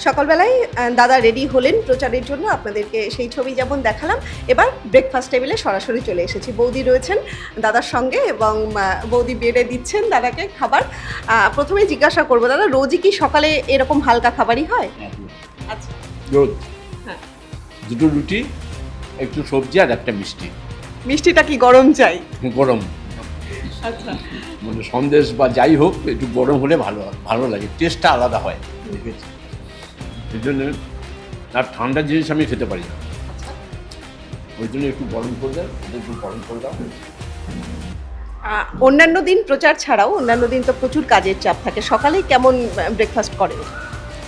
সকালবেলায় দাদা রেডি হলেন প্রচারের জন্য, আপনাদেরকে সেই ছবি যেমন দেখালাম। এবার ব্রেকফাস্ট টেবিলে সরাসরি চলে এসেছি। বৌদি রয়েছেন দাদার সঙ্গে এবং বৌদি বেড়ে দিচ্ছেন দাদাকে খাবার। প্রথমে জিজ্ঞাসা করবো, দাদা রোজই কি সকালে এরকম হালকা খাবারই হয়? আচ্ছা, রোজ হ্যাঁ। দুটো রুটি, একটু সবজি আর একটা মিষ্টি। মিষ্টিটা কি গরম চাই? গরম আচ্ছা, মানে সন্দেশ বা যাই হোক একটু গরম হলে ভালো লাগে, টেস্টটা আলাদা হয় দেখেছি। সেই জন্য আর ঠান্ডা জিনিস আমি খেতে পারি না, ওই জন্য একটু গরম করে দাও, একটু গরম করে দাও। অন্যান্য দিন প্রচার ছাড়াও অন্যান্য দিন তো প্রচুর কাজের চাপ থাকে, সকালে কেমন ব্রেকফাস্ট করেন?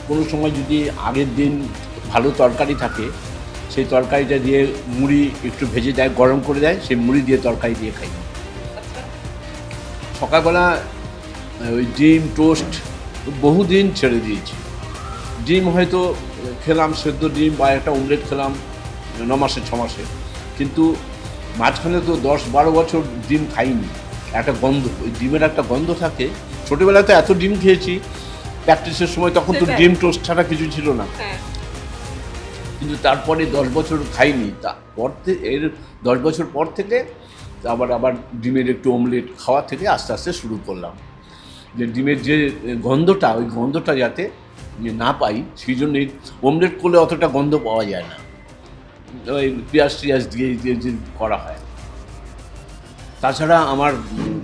কোনো সময় যদি আগের দিন ভালো তরকারি থাকে, সেই তরকারিটা দিয়ে মুড়ি একটু ভেজে দেয়, গরম করে দেয়, সেই মুড়ি দিয়ে তরকারি দিয়ে খাই। সকালবেলা ওই ডিম টোস্ট বহুদিন ছেড়ে দিয়েছি। ডিম হয়তো খেলাম, সেদ্ধ ডিম বা একটা অমলেট খেলাম 9 মাসে 6 মাসে, কিন্তু মাঝখানে তো 10-12 বছর ডিম খাইনি। একটা গন্ধ, ওই ডিমের একটা গন্ধ থাকে। ছোটোবেলায় তো এত ডিম খেয়েছি প্র্যাকটিসের সময়, তখন তো ডিম টোস্ট ছাড়া কিছু ছিল না। কিন্তু তারপরে 10 বছর খাইনি, তারপর এর 10 বছর পর থেকে আবার ডিমের একটু অমলেট খাওয়া থেকে আস্তে আস্তে শুরু করলাম, যে ডিমের যে গন্ধটা, ওই গন্ধটা যাতে না পাই, সেই জন্যই অমলেট করলে অতটা গন্ধ পাওয়া যায় না, ওই পেঁয়াজ টিয়াজ দিয়ে যে করা হয়। তাছাড়া আমার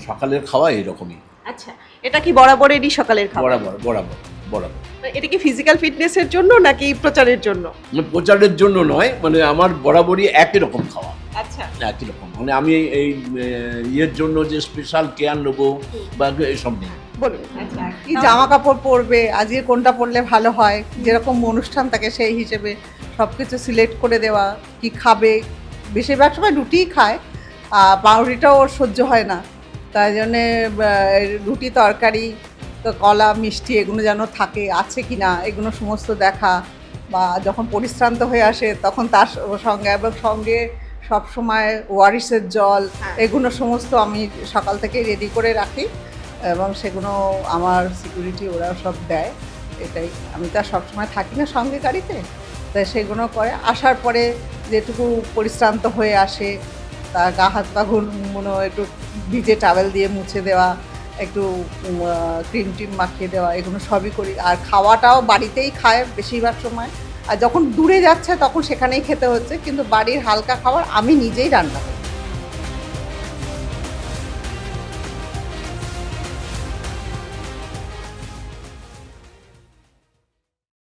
সকালের খাওয়া এরকমই। আচ্ছা, এটা কি বরাবরেরই সকালের খাবার? বরাবর। এটা কি ফিজিক্যাল ফিটনেসের জন্য নাকি প্রচারের জন্য? প্রচারের জন্য নয়, মানে আমার বরাবরই একই রকম খাওয়া। আচ্ছা, একই রকম, মানে আমি এই ইয়ের জন্য যে স্পেশাল কেয়ার নেবো বা এসব নেই। বলুন। আচ্ছা, কি জামা কাপড় পরবে, আজকে কোনটা পরলে ভালো হয়, যেরকম অনুষ্ঠান থাকে সেই হিসেবে সব কিছু সিলেক্ট করে দেওয়া, কি খাবে। বেশিরভাগ সময় রুটিই খায়, পাউরুটিটাও ওর সহ্য হয় না, তাই জন্যে রুটি তরকারি তো কলা মিষ্টি এগুলো যেন থাকে, আছে কি না এগুলো সমস্ত দেখা, বা যখন পরিশ্রান্ত হয়ে আসে তখন তার সঙ্গে এবং সঙ্গে সবসময় ওয়ারিসের জল, এগুলো সমস্ত আমি সকাল থেকে রেডি করে রাখি এবং সেগুলো আমার সিকিউরিটি ওরাও সব দেয়। এটাই, আমি তো আর সবসময় থাকি না সঙ্গে গাড়িতে, তাই সেগুলো করে আসার পরে যেটুকু পরিশ্রান্ত হয়ে আসে তা গা হাত পাগুলো একটু ভিজে টাওয়েল দিয়ে মুছে দেওয়া, একটু ক্রিম টিম মাখিয়ে দেওয়া, এগুলো সবই করি। আর খাওয়াটাও বাড়িতেই খায় বেশিরভাগ সময়, আর যখন দূরে যাচ্ছে তখন সেখানেই খেতে হচ্ছে, কিন্তু বাড়ির হালকা খাবার আমি নিজেই রান্না করি।